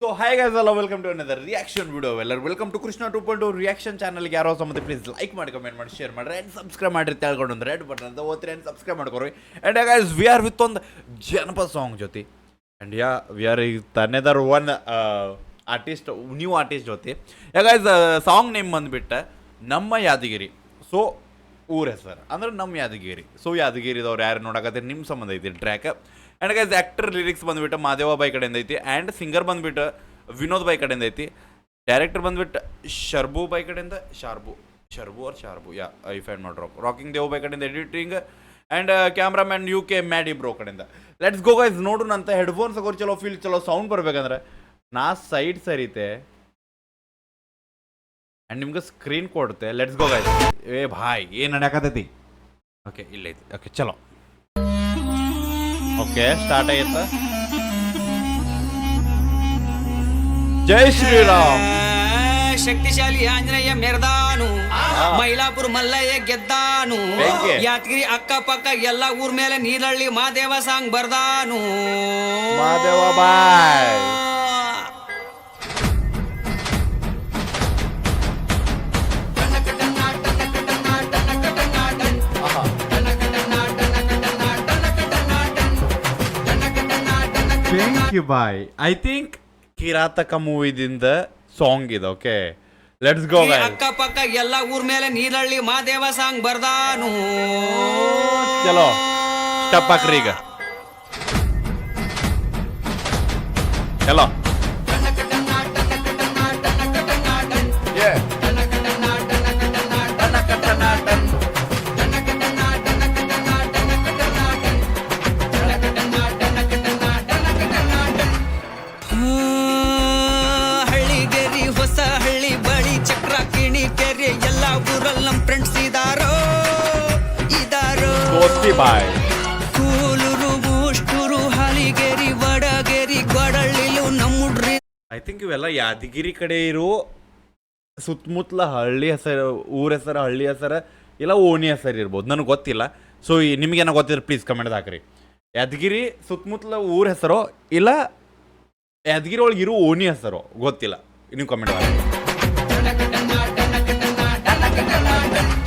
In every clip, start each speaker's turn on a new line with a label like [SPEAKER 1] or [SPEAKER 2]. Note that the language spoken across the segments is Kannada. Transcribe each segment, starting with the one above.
[SPEAKER 1] ಸೊ ಹಾಯ್ ಗೈಸ್ ಎಲ್ಲ welcome to another reaction video. ಎಲ್ಲರೂ ವೆಲ್ಕಮ್ ಟು ಕೃಷ್ಣ 2.0 ರಿಯಾಕ್ಷನ್ ಚಾನಲ್ಗೆ. ಯಾರೋ ಸಮಯ ಪ್ಲೀಸ್ ಲೈಕ್ ಮಾಡಿ, ಕಮೆಂಟ್ ಮಾಡಿ, ಶೇರ್ ಮಾಡಿರಿ ಆ್ಯಂಡ್ ಸಬ್ಸ್ಕ್ರೈಬ್ ಮಾಡಿರಿ. ತಳ್ಕೊಂಡು ಒಂದು ರೆಡ್ ಬಟನ್ ಅಂತ ಓದ್ರಿ ಆ್ಯಂಡ್ ಸಬ್ಸ್ಕ್ರೈಬ್ ಮಾಡ್ಕೊರಿ. And guys we are with ಒಂದು ಜನಪದ ಸಾಂಗ್ ಜೊತೆ. And we are another one artist, new artist ಜೊತೆ. ಗೈಸ್ ಸಾಂಗ್ ನೇಮ್ ಬಂದುಬಿಟ್ಟು ನಮ್ಮ ಯಾದಗಿರಿ. ಸೊ ಊರ ಹೆಸರು ಅಂದ್ರೆ ನಮ್ಮ ಯಾದಗಿರಿ. ಸೊ ಯಾದಗಿರಿದವ್ರು ಯಾರು ನೋಡಕತ್ತೀರಿ ನಿಮ್ಮ ಸಂಬಂಧ ಐತಿ track. And guys actor lyrics ಬಂದುಬಿಟ್ಟು ಮಾದೇವ ಬಾಯಿ ಕಡೆಯಿಂದ ಐತಿ. ಆ್ಯಂಡ್ ಸಿಂಗರ್ ಬಂದುಬಿಟ್ಟು ವಿನೋದ್ ಬಾಯಿ ಕಡೆಯಿಂದ ಐತಿ. ಡೈರೆಕ್ಟರ್ ಬಂದುಬಿಟ್ಟು ಶರ್ಬು ಬಾಯಿ ಕಡೆಯಿಂದ ಶಾರ್ಬು ಯಾ ಐ ಫೈನ್ ಮಾಡ್ರೋ. ರಾಕಿಂಗ್ ದೇವ್ ಬಾಯಿ ಕಡೆಯಿಂದ editing. And cameraman UK Maddy bro ಕಡೆಯಿಂದ. ಲೆಟ್ಸ್ ಗೋ ಗೈಸ್ ನೋಡ್ರು ಅಂತ ಹೆಡ್ಫೋನ್ಸ್ ಹಾಕೋರು ಚಲೋ ಫೀಲ್ ಚಲೋ ಸೌಂಡ್ ಬರ್ಬೇಕಂದ್ರೆ ನಾ ಸೈಡ್ ಸರಿತೆ ಆ್ಯಂಡ್ ನಿಮ್ಗೆ ಸ್ಕ್ರೀನ್ ಕೊಡುತ್ತೆ. Let's go guys. ಏ ಭಾಯ್ ಏನು ನಡೆಯಕತ್ತೈತಿ? ಓಕೆ ಇಲ್ಲೈತಿ. ಓಕೆ ಚಲೋ. ಓಕೆ ಸ್ಟಾರ್ಟ್ ಆಯ್ತ. ಜೈ ಶ್ರೀರಾಮ್.
[SPEAKER 2] ಶಕ್ತಿಶಾಲಿ ಆಂಜನೇಯ ಮೆರ್ದಾನು, ಮೈಲಾಪುರ ಮಲ್ಲಯ್ಯ ಗೆದ್ದಾನು, ಯಾದಗಿರಿ ಅಕ್ಕಪಕ್ಕ ಎಲ್ಲ ಊರ್ ಮೇಲೆ ನೀರಳ್ಳಿ ಮಾದೇವ ಸಾಂಗ್ ಬರ್ದಾನು.
[SPEAKER 1] ಮಾದೇವ ಬಾಯ್. ಥ್ಯಾಂಕ್ ಯು ಬಾಯ್. ಐ ಥಿಂಕ್ ಕಿರಾತಕ ಮೂವಿದಿಂದ ಸಾಂಗ್ ಇದೆ. Okay let's go guys.
[SPEAKER 2] ಅಕ್ಕಪಕ್ಕ ಎಲ್ಲ ಊರ್ ಮೇಲೆ ನೀರಳ್ಳಿ ಮಾದೇವ ಸಾಂಗ್ ಬರ್ದಾನು.
[SPEAKER 1] ಚಲೋ ಸ್ಟೆಪ್ ಹಾಕ್ರಿ ಈಗ. ಚಲೋ ಬಾಯ್.
[SPEAKER 2] ಕೂಲೂರು, ಬೂಷ್ಟೂರು, ಹಾಲಿಗೇರಿ, ವಡಗೇರಿ, ಗೊಡಳ್ಳಿಲು ನಮ್ಮುಡ್ರಿ.
[SPEAKER 1] ಐ ಥಿಂಕ್ ಇವೆಲ್ಲ ಯಾದಗಿರಿ ಕಡೆ ಇರೋ ಸುತ್ತಮುತ್ತಲ ಹಳ್ಳಿ ಹೆಸರು, ಊರ ಹೆಸರು, ಹಳ್ಳಿ ಹೆಸರು ಇಲ್ಲ ಓಣಿ ಹೆಸರು ಇರ್ಬೋದು, ನನಗೆ ಗೊತ್ತಿಲ್ಲ. ಸೊ ನಿಮಗೇನೋ ಗೊತ್ತಿದ್ರೆ ಪ್ಲೀಸ್ ಕಮೆಂಟ್ ಹಾಕ್ರಿ. ಯಾದಗಿರಿ ಸುತ್ತಮುತ್ತಲ ಊರ ಹೆಸರು ಇಲ್ಲ ಯಾದಗಿರಿ ಒಳಗೆ ಇರೋ ಓಣಿ ಹೆಸರು ಗೊತ್ತಿಲ್ಲ, ನೀವು ಕಮೆಂಟ್ ಹಾಕಿ.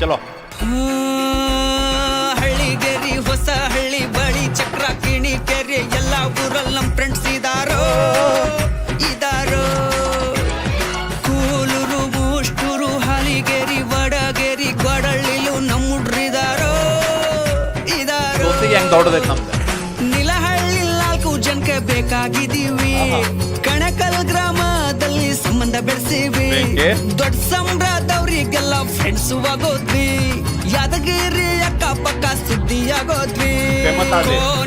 [SPEAKER 1] ಚಲೋ.
[SPEAKER 2] ಹಳ್ಳಿಗೇರಿ, ಹೊಸ ಹಳ್ಳಿ, ಬಳಿ, ಚಕ್ರ, ಕಿಣಿ, ಕೆರೆ ಎಲ್ಲ ಊರಲ್ಲಿ ನಮ್ಮ ಫ್ರೆಂಡ್ಸ್ ಇದಾರೋ. ಕೂಲೂರು, ಬೂಷ್ಟೂರು, ಹಾಲಿಗೇರಿ, ವಡಗೇರಿ, ಗೊಡಳ್ಳಿಲು ನಮ್ಮುಡ್ರಿದಾರೋ. ನಿಲಹಳ್ಳಿ 4 ಜನಕ್ಕೆ ಬೇಕಾಗಿದ್ದೀವಿ. ಕಣಕಲ್ ಗ್ರಾಮದಲ್ಲಿ ಸಂಬಂಧ ಬೆಳೆಸಿವಿ. ದೊಡ್ಡ ಸಂಬ್ರದವ್ರಿಗೆಲ್ಲ ಫ್ರೆಂಡ್ಸ್ ಆಗೋದ್ವಿ. ಯಾದಗಿರಿ ಅಕ್ಕಪಕ್ಕ ಸುದ್ದಿಯಾಗೋದ್ವಿ.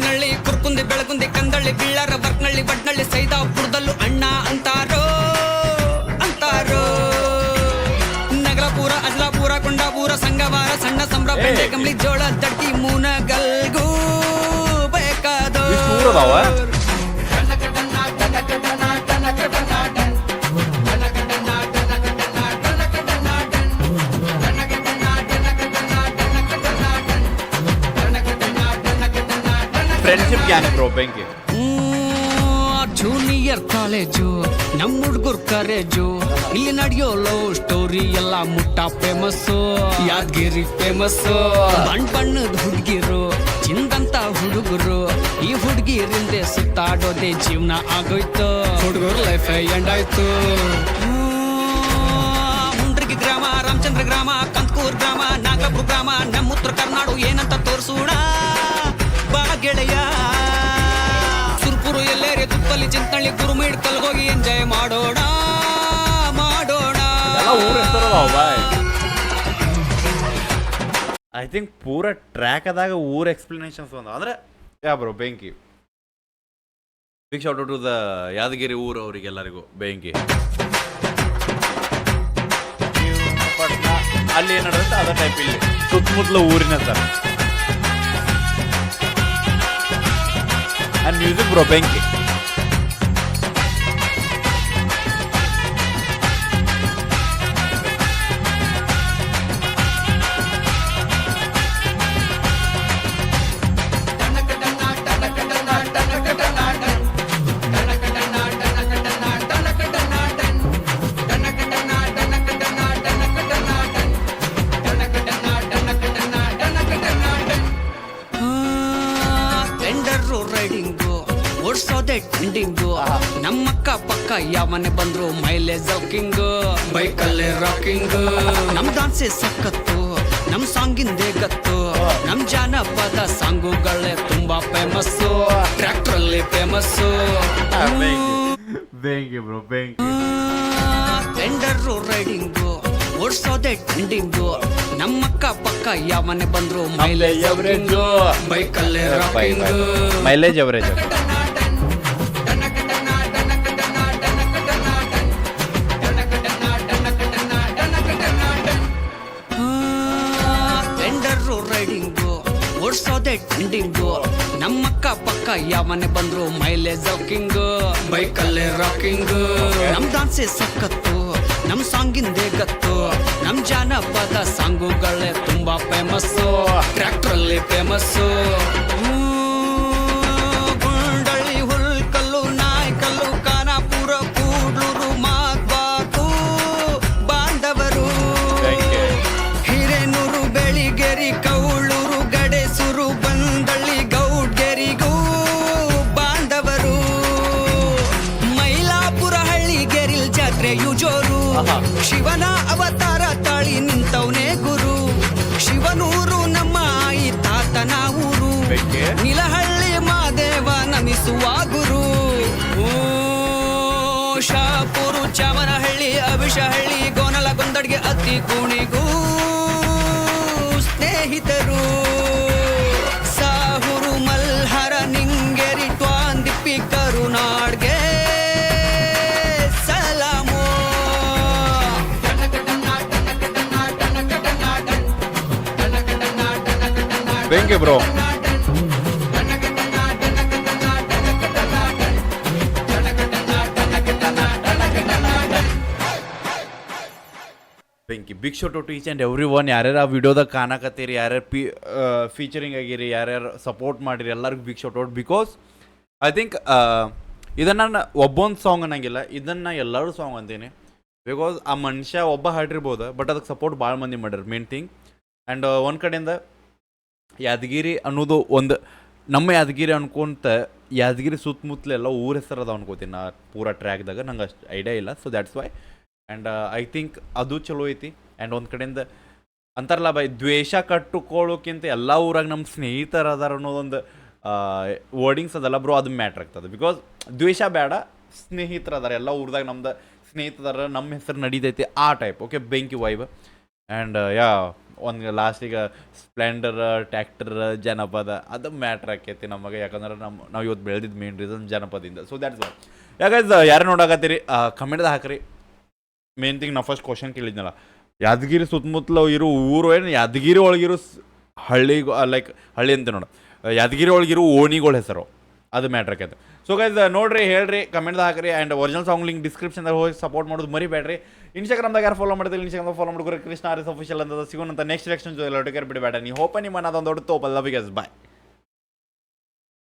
[SPEAKER 2] ನಳ್ಳಿ, ಕುರ್ಕುಂದಿ, ಬೆಳಗುಂದಿ, ಕಂದಳ್ಳಿ, ಬೀಳಾರ, ಬರ್ನಳ್ಳಿ, ಬಡ್ನಳ್ಳಿ, ಸೈದಾಪುರದಲ್ಲೂ ಅಣ್ಣ ಅಂತಾರೋ. ನಗರಪುರ, ಅಜ್ಲಾಪುರ, ಕೊಂಡಾಪುರ, ಸಂಗವಾರ, ಸಣ್ಣ ಸಂಬ್ರ, ಬೆಂಡೆ, ಗಂಬ್ಳಿ, ಜೋಳ, ದಡ್ಡಿ, ಮೂನಗಲ್ಗೂ ಬೇಕಾದೋ.
[SPEAKER 1] ಫ್ರೆಂಡ್ಶಿಪ್ ಗ್ಯಾಂಗ್ ಬ್ರೋ ಬೆಂಕಿ.
[SPEAKER 2] ಜೂನಿಯರ್ ಕಾಲೇಜು ನಮ್ಮ ಹುಡುಗರ್ ಕರೇಜು. ಇಲ್ಲಿ ನಡೆಯೋ ಲವ್ ಸ್ಟೋರಿ ಎಲ್ಲ ಮುಟ್ಟ ಫೇಮಸ್ಸು. ಯಾದಗಿರಿ ಫೇಮಸ್ಸು. ಬಣ್ಣದ ಹುಡುಗಿರು, ಚಿಂದಂತ ಹುಡುಗರು. ಈ ಹುಡುಗಿರಿಂದೆ ಸುತ್ತಾಡೋದೇ ಜೀವನ ಆಗೋಯ್ತು. ಹುಡುಗರು ಲೈಫ್ ಎಂಡ್ ಆಯ್ತು. ಮುಂಡ್ರಿಗಿ ಗ್ರಾಮ, ರಾಮಚಂದ್ರ ಗ್ರಾಮ, ಕಂತ್ಕೂರ್ ಗ್ರಾಮ, ನಾಗಪುರ ಗ್ರಾಮ, ನಮ್ಮ ಉತ್ತರ ಕರ್ನಾಡು ಏನಂತ ತೋರ್ಸೂಣ ಬಾ ಗೆಳೆಯ. ಸುರ್ಪುರು, ಎಲ್ಲೇರಿ, ತುಪ್ಪಲ್ಲಿ, ಚಿಂತಳ್ಳಿ, ಕುರುಮೇಡ್, ಕಲ್ಗೋಗಿ ಎಂಜಾಯ್ ಮಾಡೋಣ.
[SPEAKER 1] ಐ ಥಿಂಕ್ ಪೂರ ಟ್ರ್ಯಾಕ್ ಆದಾಗ ಊರ ಎಕ್ಸ್ಪ್ಲನೇಷನ್ಸ್ ಬಂದ ಅಂದ್ರೆ ಯಾ ಬ್ರೋ ಬೆಂಕಿ. Big shout out to the Yadgir ಊರು ಅವರಿಗೆಲ್ಲರಿಗೂ ಬೆಂಕಿ. ಅಲ್ಲಿ ಏನು ನಡೆಯುತ್ತೆ ಅದೇ ಟೈಪ್ ಇಲ್ಲಿ ಸುತ್ತಮುತ್ತಲ ಊರಿನ ಸರ್. ಆ್ಯಂಡ್ ಮ್ಯೂಸಿಕ್ ಬ್ರೋ ಬೆಂಕಿ.
[SPEAKER 2] ನಮ್ಮಕ್ಕ ಪಕ್ಕ ಯಾವನೆ ಬಂದ್ರು ಮೈಲೇಜ್ ಕಿಂಗ್ ಬೈಕಲ್ಲೇ ರಾಕಿಂಗ್ ನಮ್ ಡಾನ್ಸೆ ಸಖತ್ತು ನಮ್ ಸಾಂಗಿಂದೇ ಗತ್ತು ನಮ್ ಜಾನಪದ ಸಾಂಗುಗಳೇ ತುಂಬಾ ಫೇಮಸ್ ಟ್ರ್ಯಾಕ್ಟರ್ ಅಲ್ಲಿ ಫೇಮಸ್
[SPEAKER 1] ಬೆಂಕಿ ಬ್ರೋ ಬೆಂಕಿ.
[SPEAKER 2] ಟೆಂಡರು ರೈಡಿಂಗು ಓಡ್ಸೋದೆ ಟ್ರೆಂಡಿಂಗು ನಮ್ಮಕ್ಕ ಪಕ್ಕ ಯಾವನೆ ಬಂದ್ರು ಮೈಲೇಜ್ ಅವರೇಜು ಬೈಕಲ್ಲೇ rocking
[SPEAKER 1] mileage average.
[SPEAKER 2] Tender riding ಓಡ್ಸೋದೆ ಟ್ರೆಂಡಿಂಗು ನಮ್ಮಕ್ಕ ಪಕ್ಕ ಯಾವನೆ ಬಂದ್ರು ಮೈಲೇಜ್ ಕಿಂಗ್ ಬೈಕಲ್ಲೇ ರಾಕಿಂಗ್ ನಮ್ ಡಾನ್ಸೆ ಸಖತ್ತು ನಮ್ ಸಾಂಗಿಂದೇ ಗತ್ತು ನಮ್ ಜಾನಪದ ಸಾಂಗುಗಳೇ ತುಂಬಾ ಫೇಮಸ್ ಟ್ರ್ಯಾಕ್ಟರ್ ಅಲ್ಲಿ ಫೇಮಸ್ ಗುಂಡಳ್ಳಿ ಹುಲ್ಕಲ್ಲು ನಾಯ್ಕಲ್ಲು ಖಾನಾಪುರ ಕೂಡ್ಲೂರು ಮಾಗ್ಬಾಕು ಬಾಂಧವರು ಹಿರೇನೂರು ಬೆಳಿಗೆರಿ ಕೌಳೂರು ಗಡೇಸೂರು ಬಂದಳ್ಳಿ ಗೌಡ್ಗೆರಿಗೂ ಬಾಂಧವರು ಮೈಲಾಪುರ ಹಳ್ಳಿಗೆರಿಲ್ ಜಾತ್ರೆಯು ಜೋರು ಶಿವನ ಅವತಾರ ತಾಳಿ ನಿಂತವನೇ ಗುರು ಶಿವನೂರು ನಮ್ಮ ಆಯಿ ತಾತನ ಊರು ನಿಲಹಳ್ಳಿ ಮಾದೇವ ನಮಿಸುವ ಗುರು ಶಾಪುರು ಚಾಮನಹಳ್ಳಿ ಅಭಿಷಹಳ್ಳಿ ಗೋನಲಗೊಂದಡ್ಗೆ ಅತ್ತಿ ಕುಣಿಗೂ ಸ್ನೇಹಿತರು ಸಾಹುರು ಮಲ್ಹರ ನಿಂಗೇರಿ ಟ್ವಾಂದಿಪ್ಪಿ ಕರುನಾಡ್ಗೆ ಸಲಾಮೋ
[SPEAKER 1] ಬೆಂಕಿ ಬ್ರೋ. ಬೆಂಕಿ. Big shout to each and every one ಯಾರ್ಯಾರು ಆ ವಿಡಿಯೋದಾಗ ಕಾಣಕತ್ತೀರಿ, ಯಾರ್ಯಾರು ಫೀಚರಿಂಗ್ ಆಗಿರಿ, ಯಾರ್ಯಾರು ಸಪೋರ್ಟ್ ಮಾಡಿರಿ, ಎಲ್ಲರಿಗೂ big shout out. Because I think ಇದನ್ನು ನಾನು ಒಬ್ಬೊಂದು ಸಾಂಗ್ ಅನ್ನಂಗಿಲ್ಲ, ಇದನ್ನು ಎಲ್ಲರೂ ಸಾಂಗ್ ಅಂತೀನಿ. ಬಿಕಾಸ್ ಆ ಮನುಷ್ಯ ಒಬ್ಬ ಹಾಡಿರ್ಬೋದು, ಬಟ್ ಅದಕ್ಕೆ ಸಪೋರ್ಟ್ ಭಾಳ ಮಂದಿ ಮಾಡ್ಯಾರ ಮೇನ್ ಥಿಂಗ್. ಆ್ಯಂಡ್ ಒಂದು ಕಡೆಯಿಂದ ಯಾದಗಿರಿ ಅನ್ನೋದು ಒಂದು ನಮ್ಮ ಯಾದಗಿರಿ ಅನ್ಕೊಂತ ಯಾದಗಿರಿ ಸುತ್ತಮುತ್ತಲೆಲ್ಲ ಊರ ಹೆಸರು ಅದಾವ ಅನ್ಕೋತೀನಿ ನಾ ಪೂರಾ ಟ್ರ್ಯಾಕ್ದಾಗ. ನಂಗೆ ಅಷ್ಟು ಐಡಿಯಾ ಇಲ್ಲ, so that's Y. And I think ಅದು ಚಲೋ ಐತಿ. ಆ್ಯಂಡ್ ಒಂದು ಕಡೆಯಿಂದ ಅಂತಾರಲ್ಲ ಬೈ, ದ್ವೇಷ ಕಟ್ಟುಕೊಳ್ಳೋಕ್ಕಿಂತ ಎಲ್ಲ ಊರಾಗ ನಮ್ಮ ಸ್ನೇಹಿತರು ಅದಾರ ಅನ್ನೋದೊಂದು ವರ್ಡಿಂಗ್ಸ್ ಅದಲ್ಲ ಬ್ರೋ, ಅದು ಮ್ಯಾಟ್ರ್ ಆಗ್ತದೆ. ಬಿಕಾಸ್ ದ್ವೇಷ ಬೇಡ, ಸ್ನೇಹಿತರು ಅದಾರ ಎಲ್ಲ ಊರದಾಗ, ನಮ್ದು ಸ್ನೇಹಿತದಾರ, ನಮ್ಮ ಹೆಸರು ನಡೀತೈತಿ ಆ ಟೈಪ್. ಓಕೆ, ಬೆಂಕಿ ವೈಬ್. ಆ್ಯಂಡ್ ಒಂದು ಲಾಸ್ಟಿಗೆ ಸ್ಪ್ಲೆಂಡರ್ ಟ್ಯಾಕ್ಟರ್ ಜನಪದ ಅದು ಮ್ಯಾಟ್ರ್ ಆಕೈತಿ ನಮಗೆ. ಯಾಕಂದ್ರೆ ನಾವು ಇವತ್ತು ಬೆಳೆದಿದ್ದು ಮೇನ್ ರೀಸನ್ ಜನಪದಿಂದ. So that's why. ಯಾಕಂದ್ರೆ ಯಾರು ನೋಡಾಕತ್ತೀರಿ ಕಮೆಂಟ್ದಾಗ ಹಾಕ್ರಿ. ಮೇನ್ ಥಿಂಗ್ ನಾ ಫಸ್ಟ್ ಕ್ವಶನ್ ಕೇಳಿದ್ನಲ್ಲ, ಯಾದಗಿರಿ ಸುತ್ತಮುತ್ತಲು ಇರೋ ಊರು ಏನು ಯಾದಗಿರಿ ಒಳಗಿರೋ ಹಳ್ಳಿ, ಲೈಕ್ ಹಳ್ಳಿ ಅಂತ ನೋಡು, ಯಾದಗಿರಿ ಒಳಗಿರೋ ಓಣಿಗಳ ಹೆಸರು, ಅದು ಮ್ಯಾಟ್ರ್ ಆಕೈತೆ. ಸೊ ಗೈಸ್ ನೋಡ್ರಿ, ಹೇಳ್ರಿ, ಕಮೆಂಟ್ದಾಗ ಹಾಕ್ರಿ. ಆ್ಯಂಡ್ ಒರಿಜಿನಲ್ ಸಾಂಗ್ ಲಿಂಕ್ ಡಿಸ್ಕ್ರಿಪ್ಷನ್ದಾಗ ಹೋಗಿ ಸಪೋರ್ಟ್ ಮಾಡೋದು ಮರಿಬೇಡ್ರಿ. ಇನ್ಸ್ಟಾಗ್ರಾಮ್ದಾಗ ಯಾರು ಫಾಲೋ ಮಾಡಿದ್ರೆ ಇನ್ಸ್ಟಾಗ್ರಾಮ್ ಫಾಲೋ ಮಾಡ್ಕೊರಿ, ಕೃಷ್ಣ ಆರ್ ಎಸ್ ಅಫಿಷಿಯಲ್ ಅಂತ ಸಿಗೋಣಂತ ನೆಕ್ಸ್ಟ್ ರಿಯಾಕ್ಷನ್ ಎಲ್ಲರಿಗೆ ಬಿಡಬೇಡ. ನೀವು ಹೋಪ ನಿಮ್ಮ ಅದೊಂದು ದೊಡ್ಡ ತೋಪ. Love you guys, bye.